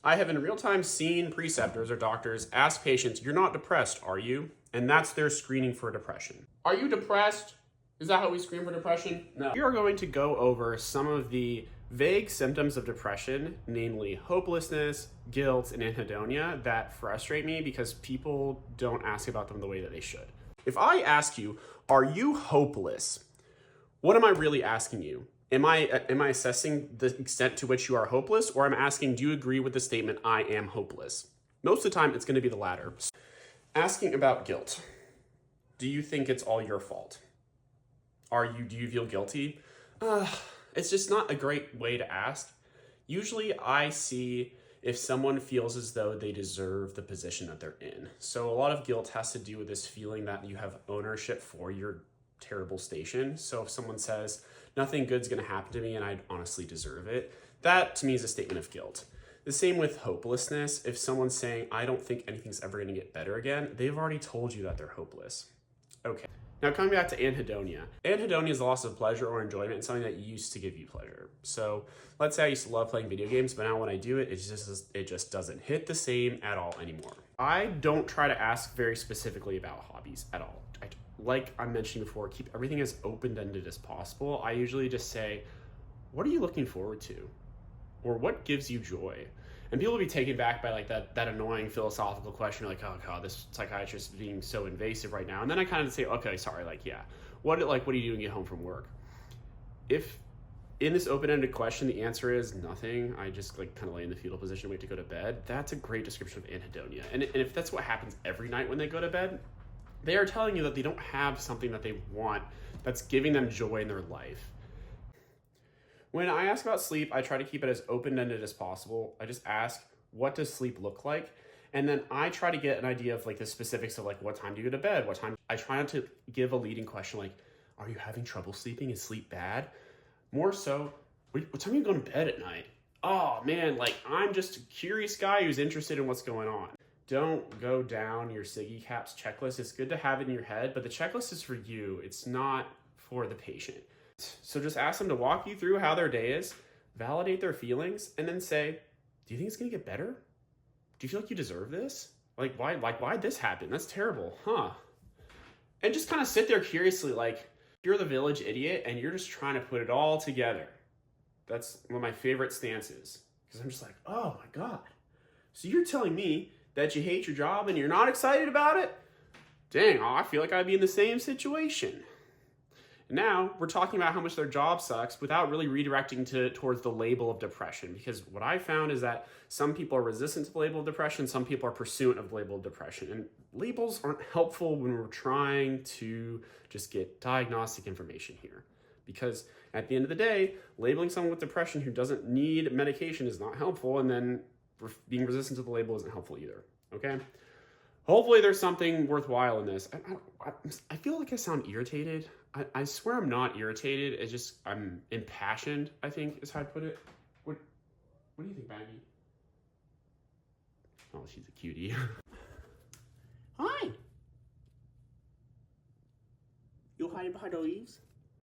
I have in real time seen preceptors or doctors ask patients, "You're not depressed, are you?" And that's their screening for depression. Are you depressed? Is that how we screen for depression? No. We are going to go over some of the vague symptoms of depression, namely hopelessness, guilt, and anhedonia, that frustrate me because people don't ask about them the way that they should. If I ask you, "Are you hopeless?" what am I really asking you? Am I assessing the extent to which you are hopeless, or I'm asking, do you agree with the statement, "I am hopeless"? Most of the time, it's going to be the latter. Asking about guilt. Do you think it's all your fault? Do you feel guilty? It's just not a great way to ask. Usually I see if someone feels as though they deserve the position that they're in. So a lot of guilt has to do with this feeling that you have ownership for your terrible station. So if someone says, "Nothing good's gonna happen to me and I honestly deserve it," that to me is a statement of guilt. The same with hopelessness. If someone's saying, "I don't think anything's ever gonna get better again," they've already told you that they're hopeless. Okay. Now coming back to anhedonia. Anhedonia is the loss of pleasure or enjoyment in something that used to give you pleasure. So let's say I used to love playing video games, but now when I do it, it just doesn't hit the same at all anymore. I don't try to ask very specifically about hobbies at all. Like I mentioned before, keep everything as open-ended as possible. I usually just say, "What are you looking forward to?" Or "What gives you joy?" And people will be taken back by like that annoying philosophical question, like, "Oh God, this psychiatrist is being so invasive right now." And then I kind of say, "Okay, sorry, like, yeah, what do you do when you get home from work?" If in this open-ended question the answer is nothing, I just like kind of lay in the fetal position and wait to go to bed, that's a great description of anhedonia. And if that's what happens every night when they go to bed, they are telling you that they don't have something that they want that's giving them joy in their life. When I ask about sleep, I try to keep it as open-ended as possible. I just ask, what does sleep look like? And then I try to get an idea of like the specifics of like, what time do you go to bed? What time? I try not to give a leading question like, "Are you having trouble sleeping? Is sleep bad?" More so, what time are you going to bed at night? "Oh man, like I'm just a curious guy who's interested in what's going on." Don't go down your Siggy Caps checklist. It's good to have it in your head, but the checklist is for you. It's not for the patient. So just ask them to walk you through how their day is, validate their feelings, and then say, "Do you think it's gonna get better? Do you feel like you deserve this? Why'd this happen? That's terrible, huh?" And just kind of sit there curiously, like you're the village idiot and you're just trying to put it all together. That's one of my favorite stances, because I'm just like, "Oh my God. So you're telling me that you hate your job and you're not excited about it? Dang, I feel like I'd be in the same situation." Now we're talking about how much their job sucks without really redirecting towards the label of depression, because what I found is that some people are resistant to the label of depression, some people are pursuant of the label of depression, and labels aren't helpful when we're trying to just get diagnostic information here. Because at the end of the day, labeling someone with depression who doesn't need medication is not helpful, and then being resistant to the label isn't helpful either, okay? Hopefully there's something worthwhile in this. I feel like I sound irritated. I swear I'm not irritated. It's just I'm impassioned, I think is how I'd put it. What do you think, Maggie? Oh, she's a cutie. Hi. You hiding behind the leaves?